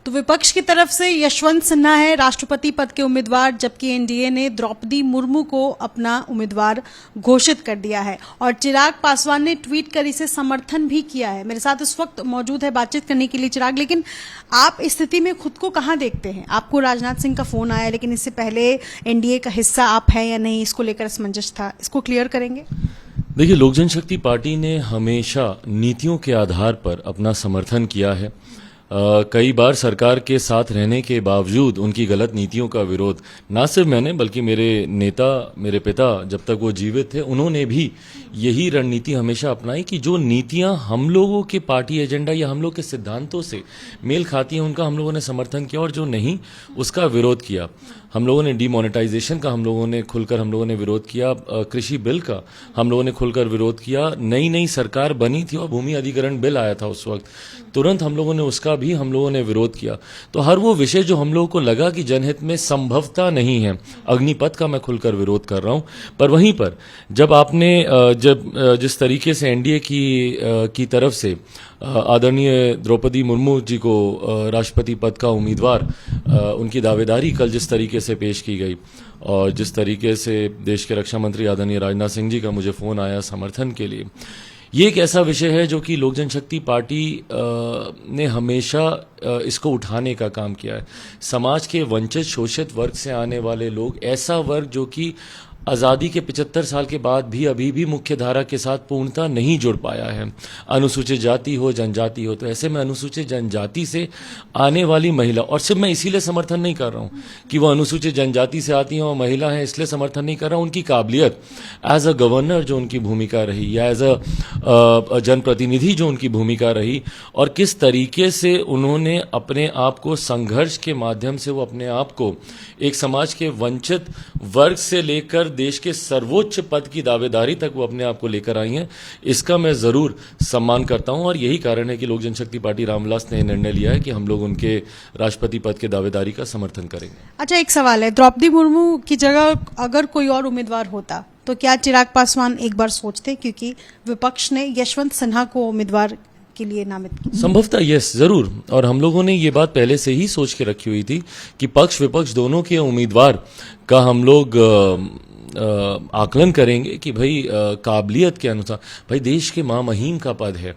तो विपक्ष की तरफ से यशवंत सिन्हा है राष्ट्रपति पद के उम्मीदवार, जबकि एनडीए ने द्रौपदी मुर्मू को अपना उम्मीदवार घोषित कर दिया है और चिराग पासवान ने ट्वीट कर इसे समर्थन भी किया है। मेरे साथ इस वक्त मौजूद है बातचीत करने के लिए चिराग, लेकिन आप इस स्थिति में खुद को कहां देखते हैं? आपको राजनाथ सिंह का फोन आया, लेकिन इससे पहले एनडीए का हिस्सा आप हैं या नहीं, इसको लेकर असमंजस था, इसको क्लियर करेंगे? देखिए, लोक जनशक्ति पार्टी ने हमेशा नीतियों के आधार पर अपना समर्थन किया है। कई बार सरकार के साथ रहने के बावजूद उनकी गलत नीतियों का विरोध ना सिर्फ मैंने बल्कि मेरे नेता, मेरे पिता जब तक वो जीवित थे, उन्होंने भी यही रणनीति हमेशा अपनाई कि जो नीतियां हम लोगों के पार्टी एजेंडा या हम लोग के सिद्धांतों से मेल खाती हैं उनका हम लोगों ने समर्थन किया और जो नहीं उसका विरोध किया। हम लोगों ने डिमोनेटाइजेशन का हम लोगों ने विरोध किया, कृषि बिल का हम लोगों ने खुलकर विरोध किया। नई सरकार बनी थी और भूमि अधिग्रहण बिल आया था उस वक्त, तुरंत हम लोगों ने उसका भी हम लोगों ने विरोध किया। तो हर वो विषय जो हम लोगों को लगा कि जनहित में संभवता नहीं है, अग्निपथ का मैं खुलकर विरोध कर रहा हूं। पर वहीं पर जब आपने जिस तरीके से एनडीए की तरफ से आदरणीय द्रौपदी मुर्मू जी को राष्ट्रपति पद का उम्मीदवार उनकी दावेदारी कल जिस तरीके से पेश की गई और जिस तरीके से देश के रक्षा मंत्री आदरणीय राजनाथ सिंह जी का मुझे फोन आया समर्थन के लिए, ये एक ऐसा विषय है जो कि लोक जनशक्ति पार्टी ने हमेशा इसको उठाने का काम किया है। समाज के वंचित शोषित वर्ग से आने वाले लोग, ऐसा वर्ग जो कि आज़ादी के 75 साल के बाद भी अभी भी मुख्य धारा के साथ पूर्णतः नहीं जुड़ पाया है, अनुसूचित जाति हो जनजाति हो, तो ऐसे में अनुसूचित जनजाति से आने वाली महिला, और सिर्फ मैं इसीलिए समर्थन नहीं कर रहा हूं कि वो अनुसूचित जनजाति से आती हैं और महिला हैं इसलिए समर्थन नहीं कर रहा हूं, उनकी काबिलियत एज अ गवर्नर जो उनकी भूमिका रही या एज अ जनप्रतिनिधि जो उनकी भूमिका रही और किस तरीके से उन्होंने अपने आप को संघर्ष के माध्यम से वो अपने आप को एक समाज के वंचित वर्ग से लेकर देश के सर्वोच्च पद की दावेदारी तक वो अपने आप को लेकर आई हैं, इसका मैं जरूर सम्मान करता हूं। और यही कारण है कि लोक जनशक्ति पार्टी रामविलास ने निर्णय लिया है कि हम लोग उनके राष्ट्रपति पद के दावेदारी का समर्थन करेंगे। अच्छा, एक सवाल है, द्रौपदी मुर्मू की जगह अगर कोई और उम्मीदवार होता तो क्या चिराग पासवान एक बार सोचते, क्योंकि विपक्ष ने यशवंत सिन्हा को उम्मीदवार के लिए नामित किया? संभवतः यस, जरूर। और हम लोगों ने ये बात पहले से ही सोच के रखी हुई थी कि पक्ष विपक्ष दोनों के उम्मीदवार का हम लोग आकलन करेंगे कि भाई काबिलियत के अनुसार, भाई देश के महामहिम का पद है।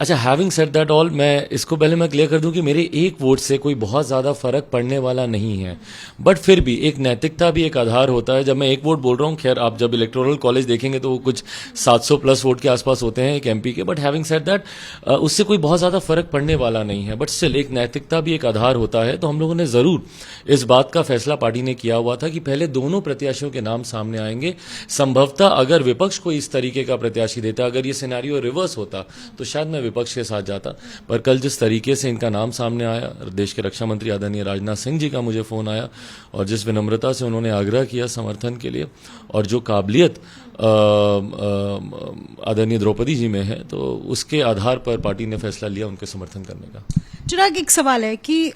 अच्छा, हैविंग सेड दैट ऑल, मैं इसको पहले मैं क्लियर कर दूं कि मेरे एक वोट से कोई बहुत ज्यादा फर्क पड़ने वाला नहीं है, बट फिर भी एक नैतिकता भी एक आधार होता है। जब मैं एक वोट बोल रहा हूं, खैर आप जब इलेक्टोरल कॉलेज देखेंगे तो वो कुछ 700 प्लस वोट के आसपास होते हैं एक एमपी के, बट हैविंग सेड दैट उससे कोई बहुत ज्यादा फर्क पड़ने वाला नहीं है, बट स्टिल एक नैतिकता भी एक आधार होता है। तो हम लोगों ने जरूर इस बात का फैसला पार्टी ने किया हुआ था कि पहले दोनों प्रत्याशियों के नाम सामने आएंगे। संभवतः अगर विपक्ष को इस तरीके का प्रत्याशी देता, अगर ये सिनेरियो रिवर्स होता तो शायद मैं विपक्ष के साथ जाता, पर कल जिस तरीके से इनका नाम सामने आया, देश के रक्षा मंत्री आदरणीय राजनाथ सिंह जी का मुझे फोन आया और जिस विनम्रता से उन्होंने आग्रह किया समर्थन के लिए और जो काबिलियत आदरणीय द्रौपदी जी में है, तो उसके आधार पर पार्टी ने फैसला लिया उनके समर्थन करने का। चिराग, एक सवाल है कि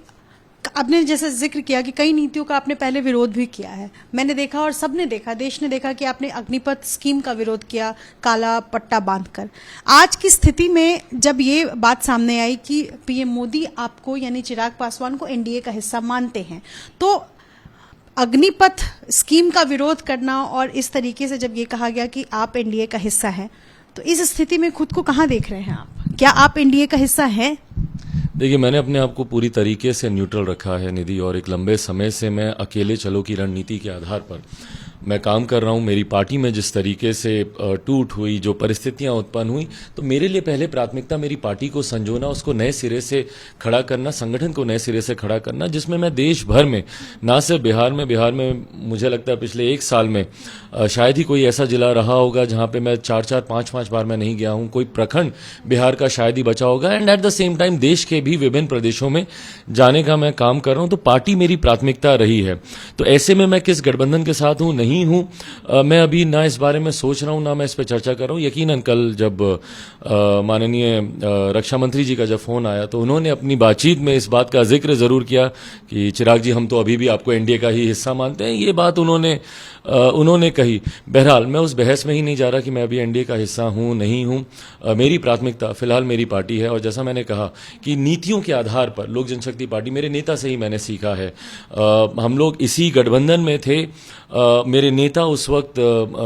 आपने जैसे जिक्र किया कि कई नीतियों का आपने पहले विरोध भी किया है, मैंने देखा और सबने देखा, देश ने देखा कि आपने अग्निपथ स्कीम का विरोध किया काला पट्टा बांधकर। आज की स्थिति में जब ये बात सामने आई कि पीएम मोदी आपको यानी चिराग पासवान को एनडीए का हिस्सा मानते हैं, तो अग्निपथ स्कीम का विरोध करना और इस तरीके से जब ये कहा गया कि आप एनडीए का हिस्सा हैं, तो इस स्थिति में खुद को कहां देख रहे हैं आप? क्या आप एनडीए का हिस्सा हैं? देखिए, मैंने अपने आप को पूरी तरीके से न्यूट्रल रखा है निधि, और एक लंबे समय से मैं अकेले चलो की रणनीति के आधार पर मैं काम कर रहा हूं। मेरी पार्टी में जिस तरीके से टूट हुई, जो परिस्थितियां उत्पन्न हुई, तो मेरे लिए पहले प्राथमिकता मेरी पार्टी को संजोना, उसको नए सिरे से खड़ा करना, संगठन को नए सिरे से खड़ा करना, जिसमें मैं देश भर में, ना सिर्फ बिहार में मुझे लगता है पिछले एक साल में शायद ही कोई ऐसा जिला रहा होगा जहां पे मैं 4-4, 5-5 बार मैं नहीं गया हूं, कोई प्रखंड बिहार का शायद ही बचा होगा, and at the same time देश के भी विभिन्न प्रदेशों में जाने का मैं काम कर रहा हूं। तो पार्टी मेरी प्राथमिकता रही है। तो ऐसे में मैं किस गठबंधन के साथ हूं नहीं नहीं हूं। मैं अभी ना इस बारे में सोच रहा हूं ना मैं इस पर चर्चा कर रहा हूं। यकीनन कल जब माननीय रक्षा मंत्री जी का जब फोन आया तो उन्होंने अपनी बातचीत में इस बात का जिक्र जरूर किया कि चिराग जी हम तो अभी भी आपको एनडीए का ही हिस्सा मानते हैं। ये बात उन्होंने कही। बहरहाल मैं उस बहस में ही नहीं जा रहा कि मैं अभी एनडीए का हिस्सा हूं नहीं हूं। मेरी प्राथमिकता फिलहाल मेरी पार्टी है और जैसा मैंने कहा कि नीतियों के आधार पर लोक जनशक्ति पार्टी मेरे नेता से ही मैंने सीखा है। हम लोग इसी गठबंधन में थे। मेरे नेता उस वक्त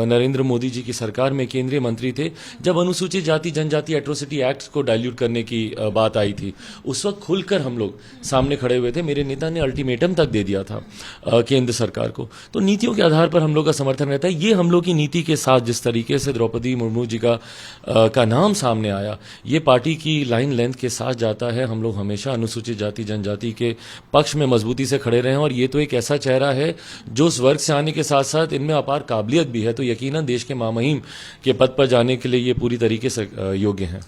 नरेंद्र मोदी जी की सरकार में केंद्रीय मंत्री थे जब अनुसूचित जाति जनजाति एट्रोसिटी एक्ट को डाइल्यूट करने की बात आई थी। उस वक्त खुलकर हम लोग सामने खड़े हुए थे। मेरे नेता ने अल्टीमेटम तक दे दिया था केंद्र सरकार को। तो नीतियों के आधार पर हम लोग का समर्थन रहता है। ये हम लोग की नीति के साथ जिस तरीके से द्रौपदी मुर्मू जी का नाम सामने आया, ये पार्टी की लाइन लेंथ के साथ जाता है। हम लोग हमेशा अनुसूचित जाति जनजाति के पक्ष में मजबूती से खड़े रहे हैं और ये तो एक ऐसा चेहरा है जो उस वर्ग से आने के साथ साथ इनमें अपार काबिलियत भी है। तो यकीनन देश के महामहिम के पद पर जाने के लिए ये पूरी तरीके से योग्य हैं।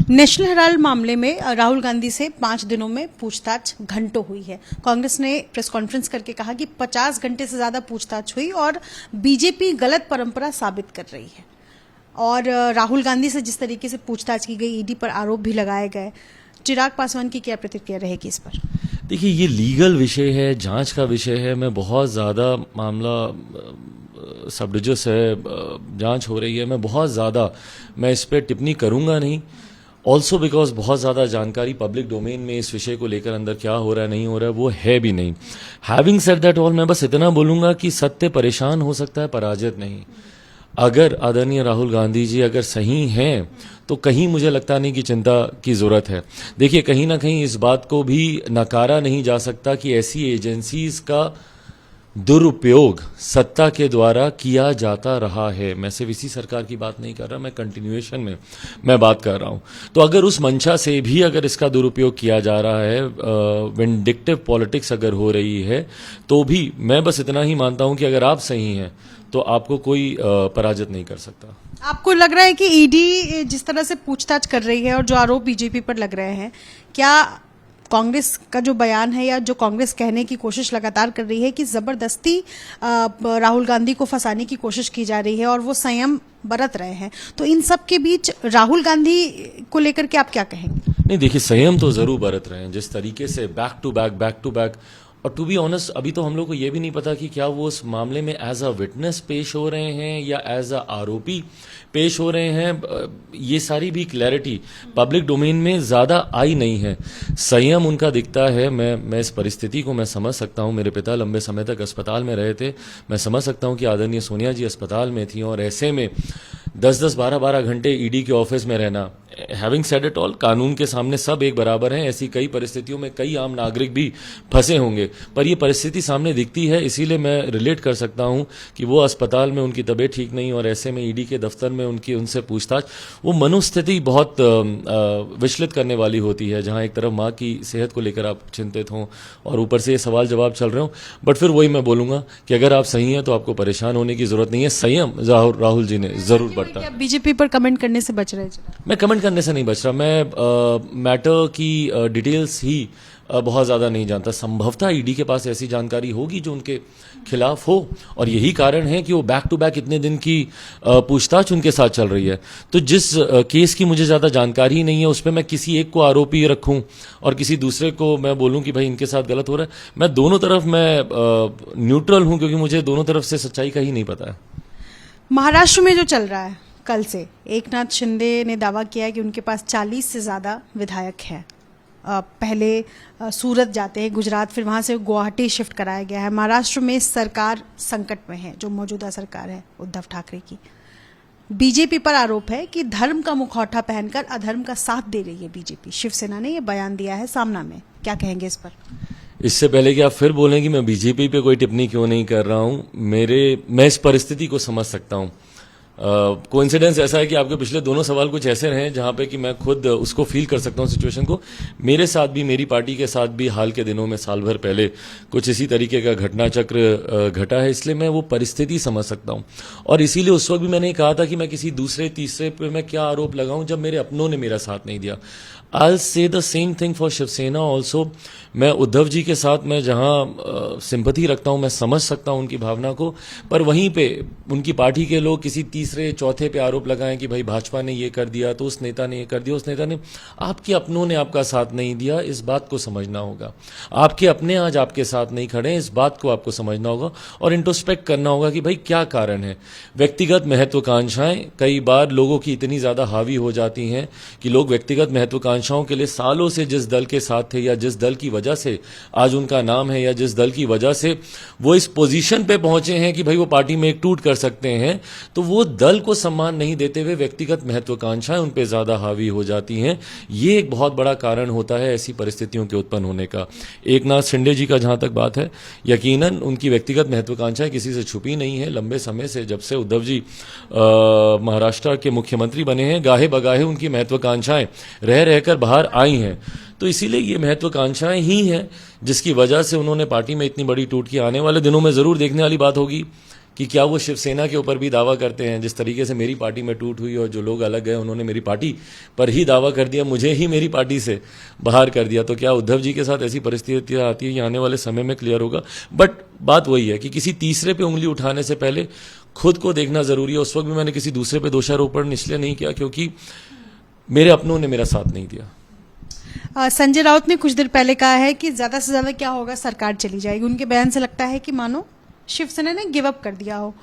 नेशनल हेराल्ड मामले में राहुल गांधी से 5 दिनों में पूछताछ घंटों हुई है। कांग्रेस ने प्रेस कॉन्फ्रेंस करके कहा कि 50 घंटे से ज्यादा पूछताछ हुई और बीजेपी गलत परंपरा साबित कर रही है। और राहुल गांधी से जिस तरीके से पूछताछ की गई, ईडी पर आरोप भी लगाए गए, चिराग पासवान की क्या प्रतिक्रिया रहेगी इस पर? देखिए, ये लीगल विषय है, जांच का विषय है। मैं बहुत ज़्यादा मामला सब डिविजस है, जांच हो रही है, मैं बहुत ज़्यादा मैं इस पर टिप्पणी करूंगा नहीं। ऑल्सो बिकॉज बहुत ज़्यादा जानकारी पब्लिक डोमेन में इस विषय को लेकर अंदर क्या हो रहा है नहीं हो रहा है वो है भी नहीं। हैविंग सेड दैट ऑल, मैं बस इतना बोलूंगा कि सत्य परेशान हो सकता है, पराजित नहीं। अगर आदरणीय राहुल गांधी जी अगर सही हैं तो कहीं मुझे लगता नहीं कि चिंता की जरूरत है। देखिए, कहीं ना कहीं इस बात को भी नकारा नहीं जा सकता कि ऐसी एजेंसीज का दुरुपयोग सत्ता के द्वारा किया जाता रहा है। मैं सिर्फ इसी सरकार की बात नहीं कर रहा, मैं कंटिन्यूएशन में मैं बात कर रहा हूं। तो अगर उस मंशा से भी अगर इसका दुरुपयोग किया जा रहा है, विंडिक्टिव पॉलिटिक्स अगर हो रही है, तो भी मैं बस इतना ही मानता हूं कि अगर आप सही हैं तो आपको कोई पराजित नहीं कर सकता। आपको लग रहा है कि ईडी जिस तरह से पूछताछ कर रही है और जो आरोप बीजेपी पर लग रहे हैं, क्या कांग्रेस का जो बयान है या जो कांग्रेस कहने की कोशिश लगातार कर रही है कि जबरदस्ती राहुल गांधी को फंसाने की कोशिश की जा रही है और वो संयम बरत रहे हैं, तो इन सब के बीच राहुल गांधी को लेकर के आप क्या कहेंगे? नहीं, देखिए, संयम तो जरूर बरत रहे हैं। जिस तरीके से बैक टू बैक और टू बी ऑनेस्ट अभी तो हम लोग को ये भी नहीं पता कि क्या वो उस मामले में एज अ विटनेस पेश हो रहे हैं या एज अ आरोपी पेश हो रहे हैं। ये सारी भी क्लैरिटी पब्लिक डोमेन में ज्यादा आई नहीं है। संयम उनका दिखता है। मैं इस परिस्थिति को मैं समझ सकता हूं। मेरे पिता लंबे समय तक अस्पताल में रहे थे। मैं समझ सकता हूं कि आदरणीय सोनिया जी अस्पताल में थी और ऐसे में 10-10, 12-12 घंटे ईडी के ऑफिस में रहना। हैविंग सेड इट ऑल, कानून के सामने सब एक बराबर हैं। ऐसी कई परिस्थितियों में कई आम नागरिक भी फंसे होंगे, पर ये परिस्थिति सामने दिखती है। इसीलिए मैं रिलेट कर सकता हूं कि वो अस्पताल में उनकी तबीयत ठीक नहीं और ऐसे में ईडी के दफ्तर में उनसे पूछताछ, वो मनोस्थिति बहुत विचलित करने वाली होती है, जहां एक तरफ माँ की सेहत को लेकर आप चिंतित हों और ऊपर से ये सवाल जवाब चल रहे हो। बट फिर वही मैं बोलूंगा कि अगर आप सही हैं तो आपको परेशान होने की जरूरत नहीं है। संयम राहुल जी ने जरूर बरता। क्या बीजेपी पर कमेंट करने से बच रहे हैं? मैं कमेंट करने से नहीं बच रहा। मैं मैटर की डिटेल्स ही बहुत ज्यादा नहीं जानता। संभवतः ईडी के पास ऐसी जानकारी होगी जो उनके खिलाफ हो और यही कारण है कि वो बैक टू बैक इतने दिन की पूछताछ उनके साथ चल रही है। तो जिस केस की मुझे ज्यादा जानकारी नहीं है उस पर मैं किसी एक को आरोपी रखूं और किसी दूसरे को मैं बोलूं कि भाई इनके साथ गलत हो रहा है, मैं दोनों तरफ मैं न्यूट्रल हूं क्योंकि मुझे दोनों तरफ से सच्चाई का ही नहीं पता है। महाराष्ट्र में जो चल रहा है, कल से एकनाथ शिंदे ने दावा किया है कि उनके पास 40 से ज्यादा विधायक हैं। पहले सूरत जाते हैं, गुजरात, फिर वहां से गुवाहाटी शिफ्ट कराया गया है। महाराष्ट्र में सरकार संकट में है, जो मौजूदा सरकार है उद्धव ठाकरे की। बीजेपी पर आरोप है कि धर्म का मुखौटा पहनकर अधर्म का साथ दे रही है बीजेपी। शिवसेना ने यह बयान दिया है सामना में, क्या कहेंगे इस पर? इससे पहले कि आप फिर बोलें कि मैं बीजेपी पे कोई टिप्पणी क्यों नहीं कर रहा हूं, मैं इस परिस्थिति को समझ सकता हूं। कोइंसिडेंस ऐसा है कि आपके पिछले दोनों सवाल कुछ ऐसे रहे जहां पे कि मैं खुद उसको फील कर सकता हूं सिचुएशन को। मेरे साथ भी, मेरी पार्टी के साथ भी हाल के दिनों में साल भर पहले कुछ इसी तरीके का घटना चक्र घटा है, इसलिए मैं वो परिस्थिति समझ सकता हूं। और इसीलिए उस वक्त भी मैंने कहा था कि मैं किसी दूसरे तीसरे पे मैं क्या आरोप लगाऊं जब मेरे अपनों ने मेरा साथ नहीं दिया। I'll say the same thing for Shiv Sena also. मैं उद्धव जी के साथ मैं जहां सिंपैथी रखता हूं, मैं समझ सकता हूं उनकी भावना को, पर वहीं पे उनकी पार्टी के लोग किसी तीसरे चौथे पे आरोप लगाएं कि भाई भाजपा ने ये कर दिया तो उस नेता ने ये कर दिया, उस नेता ने, आपके अपनों ने आपका साथ नहीं दिया, इस बात को समझना होगा। आपके अपने आज आपके साथ नहीं खड़े, इस बात को आपको समझना होगा और इंट्रोस्पेक्ट करना होगा कि भाई क्या कारण है। व्यक्तिगत महत्वाकांक्षाएं कई बार लोगों की इतनी ज्यादा हावी हो जाती हैं कि लोग व्यक्तिगत महत्वाकांक्षाओं के लिए सालों से जिस दल के साथ थे या जिस दल की वजह से आज उनका नाम है या जिस दल की वजह से वो इस पोजीशन पे पहुंचे हैं कि भाई वो पार्टी में एक टूट कर सकते हैं, तो वो दल को सम्मान नहीं देते हुए व्यक्तिगत महत्वाकांक्षाएं उन पे ज्यादा हावी हो जाती हैं। ये एक बहुत बड़ा कारण होता है ऐसी परिस्थितियों के उत्पन्न होने का। एकनाथ शिंदे जी का जहां तक बात है, यकीनन उनकी व्यक्तिगत महत्वाकांक्षाएं किसी से छुपी नहीं है। लंबे समय से जब से उद्धव जी महाराष्ट्र के मुख्यमंत्री बने हैं, गाहे बगाहे उनकी महत्वाकांक्षाएं रह रहकर बाहर आई हैं। तो इसीलिए ये महत्वाकांक्षाएं ही हैं जिसकी वजह से उन्होंने पार्टी में इतनी बड़ी टूट की। आने वाले दिनों में जरूर देखने वाली बात होगी कि क्या वो शिवसेना के ऊपर भी दावा करते हैं। जिस तरीके से मेरी पार्टी में टूट हुई और जो लोग अलग गए उन्होंने मेरी पार्टी पर ही दावा कर दिया, मुझे ही मेरी पार्टी से बाहर कर दिया, तो क्या उद्धव जी के साथ ऐसी परिस्थितियां आती है, ये आने वाले समय में क्लियर होगा। बट बात वही है कि किसी तीसरे पे उंगली उठाने से पहले खुद को देखना जरूरी है। उस वक्त भी मैंने किसी दूसरे पे दोषारोपण इसलिए नहीं किया क्योंकि मेरे अपनों ने मेरा साथ नहीं दिया। संजय राउत ने कुछ देर पहले कहा है कि ज्यादा से ज्यादा क्या होगा, सरकार चली जाएगी। उनके बयान से लगता है कि मानो शिवसेना ने गिव अप कर दिया हो।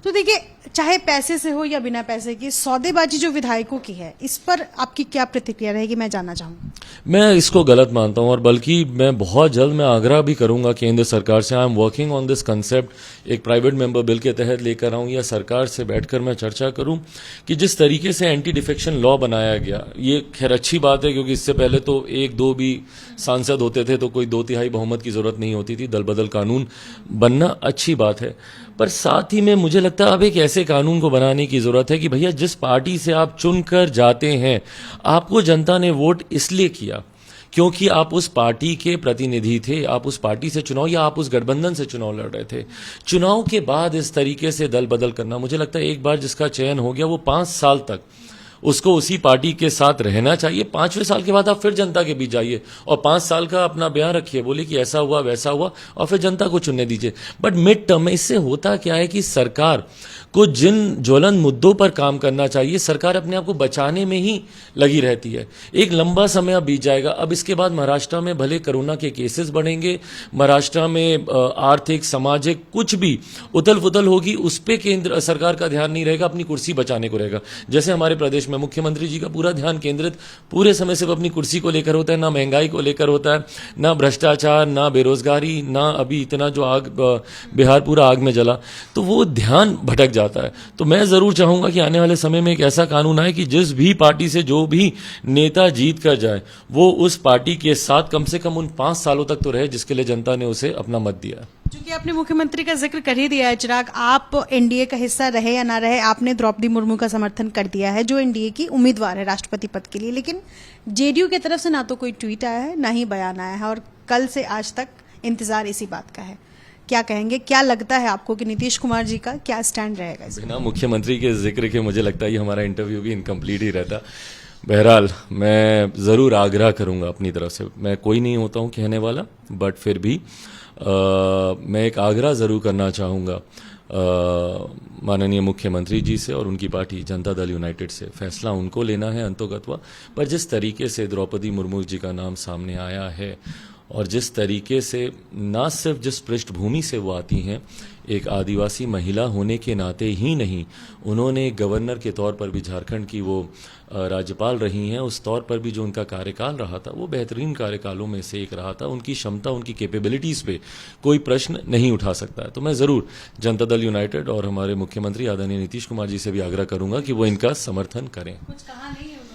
तो देखिए, चाहे पैसे से हो या बिना पैसे की, सौदेबाजी जो विधायकों की है, इस पर आपकी क्या प्रतिक्रिया रहेगी, मैं जानना चाहूंगा। मैं इसको गलत मानता हूं और बल्कि मैं बहुत जल्द मैं आग्रह भी करूंगा केंद्र सरकार से। I am working on this concept, एक प्राइवेट मेंबर बिल के तहत लेकर आऊं या सरकार से बैठकर मैं चर्चा करूं कि जिस तरीके से एंटी डिफेक्शन लॉ बनाया गया, ये खैर अच्छी बात है क्योंकि इससे पहले तो एक दो भी सांसद होते थे तो कोई 2/3 बहुमत की जरूरत नहीं होती थी। दल बदल कानून बनना अच्छी बात है, पर साथ ही में मुझे लगता है अब एक ऐसे कानून को बनाने की जरूरत है कि भैया जिस पार्टी से आप चुनकर जाते हैं, आपको जनता ने वोट इसलिए किया क्योंकि आप उस पार्टी के प्रतिनिधि थे, आप उस पार्टी से चुनाव या आप उस गठबंधन से चुनाव लड़ रहे थे। चुनाव के बाद इस तरीके से दल बदल करना, मुझे लगता है एक बार जिसका चयन हो गया वो 5 साल तक उसको उसी पार्टी के साथ रहना चाहिए। 5वें साल के बाद आप फिर जनता के बीच जाइए और 5 साल का अपना बयान रखिए, बोले कि ऐसा हुआ वैसा हुआ और फिर जनता को चुनने दीजिए। बट मिड टर्म में इससे होता क्या है कि सरकार को जिन ज्वलन मुद्दों पर काम करना चाहिए, सरकार अपने आप को बचाने में ही लगी रहती है। एक लंबा समय अब बीत जाएगा। अब इसके बाद महाराष्ट्र में भले कोरोना के केसेस बढ़ेंगे, महाराष्ट्र में आर्थिक सामाजिक कुछ भी उथल पुथल होगी, उस पर केंद्र सरकार का ध्यान नहीं रहेगा, अपनी कुर्सी बचाने को रहेगा। जैसे हमारे प्रदेश में मुख्यमंत्री जी का पूरा ध्यान केंद्रित पूरे समय सिर्फ अपनी कुर्सी को लेकर होता है, ना महंगाई को लेकर होता है, ना भ्रष्टाचार, ना बेरोजगारी, ना अभी इतना जो आग बिहार पूरा आग में जला, तो वो ध्यान भटक जाता है। तो मैं जरूर चाहूंगा कि आने वाले समय में एक ऐसा कानून आए कि जिस भी पार्टी से जो भी नेता जीत कर जाए वो उस पार्टी के साथ कम से कम उन 5 सालों तक तो रहे जिसके लिए जनता ने उसे अपना मत दिया। क्योंकि आपने मुख्यमंत्री का जिक्र कर ही दिया है चिराग, आप एनडीए का हिस्सा रहे या ना रहे, आपने द्रौपदी मुर्मू का समर्थन कर दिया है जो एनडीए की उम्मीदवार है राष्ट्रपति पद के लिए। लेकिन जेडीयू की तरफ से ना तो कोई ट्वीट आया है ना ही बयान आया है और कल से आज तक इंतजार इसी बात का है। क्या कहेंगे, क्या लगता है आपको कि नीतीश कुमार जी का क्या स्टैंड रहेगा इसमें? बिना मुख्यमंत्री के जिक्र के मुझे लगता है ये हमारा इंटरव्यू भी इनकम्प्लीट ही रहता। बहरहाल मैं जरूर आग्रह करूंगा अपनी तरफ से, मैं कोई नहीं होता हूं कहने वाला, बट फिर भी मैं एक आग्रह जरूर करना चाहूंगा माननीय मुख्यमंत्री जी से और उनकी पार्टी जनता दल यूनाइटेड से। फैसला उनको लेना है अंतोगत्वा, पर जिस तरीके से द्रौपदी मुर्मू जी का नाम सामने आया है और जिस तरीके से ना सिर्फ जिस पृष्ठभूमि से वो आती हैं, एक आदिवासी महिला होने के नाते ही नहीं, उन्होंने गवर्नर के तौर पर भी झारखंड की वो राज्यपाल रही हैं, उस तौर पर भी जो उनका कार्यकाल रहा था वो बेहतरीन कार्यकालों में से एक रहा था। उनकी क्षमता, उनकी कैपेबिलिटीज़ पे कोई प्रश्न नहीं उठा सकता है। तो मैं ज़रूर जनता दल यूनाइटेड और हमारे मुख्यमंत्री आदरणीय नीतीश कुमार जी से भी आग्रह करूंगा कि वो इनका समर्थन करें। कुछ कहा नहीं है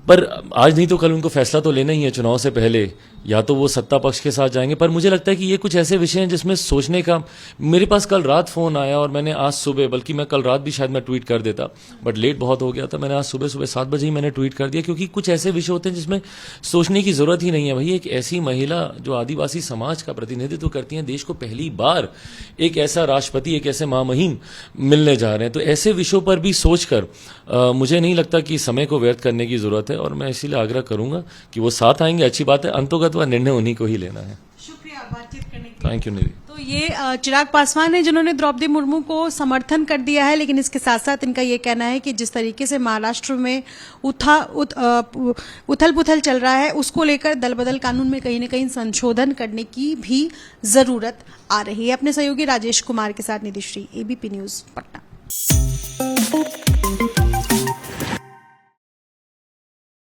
पर आज नहीं तो कल उनको फैसला तो लेना ही है चुनाव से पहले, या तो वो सत्ता पक्ष के साथ जाएंगे। पर मुझे लगता है कि ये कुछ ऐसे विषय हैं जिसमें सोचने का, मेरे पास कल रात फोन आया और मैंने आज सुबह, बल्कि मैं कल रात भी शायद मैं ट्वीट कर देता बट लेट बहुत हो गया था, मैंने आज सुबह 7 बजे ही मैंने ट्वीट कर दिया, क्योंकि कुछ ऐसे विषय होते हैं जिसमें सोचने की जरूरत ही नहीं है। भाई एक ऐसी महिला जो आदिवासी समाज का प्रतिनिधित्व करती हैं, देश को पहली बार एक ऐसा राष्ट्रपति, एक ऐसे महामहिम मिलने जा रहे हैं, तो ऐसे विषयों पर भी सोचकर मुझे नहीं लगता कि समय को व्यर्थ करने की जरूरत है और मैं इसीलिए आग्रह करूंगा कि वो साथ आएंगे, अच्छी बात है, अंतोगत वह निर्णय उन्हीं को ही लेना है। शुक्रिया बातचीत करने के लिए। थैंक यू निधि। तो ये चिराग पासवान है जिन्होंने द्रौपदी मुर्मू को समर्थन कर दिया है, लेकिन इसके साथ साथ इनका ये कहना है कि जिस तरीके से महाराष्ट्र में उथल पुथल चल रहा है, उसको लेकर दल बदल कानून में कहीं न कहीं संशोधन करने की भी जरूरत आ रही है। अपने सहयोगी राजेश कुमार के साथ निधिश्री, एबीपी न्यूज, पटना।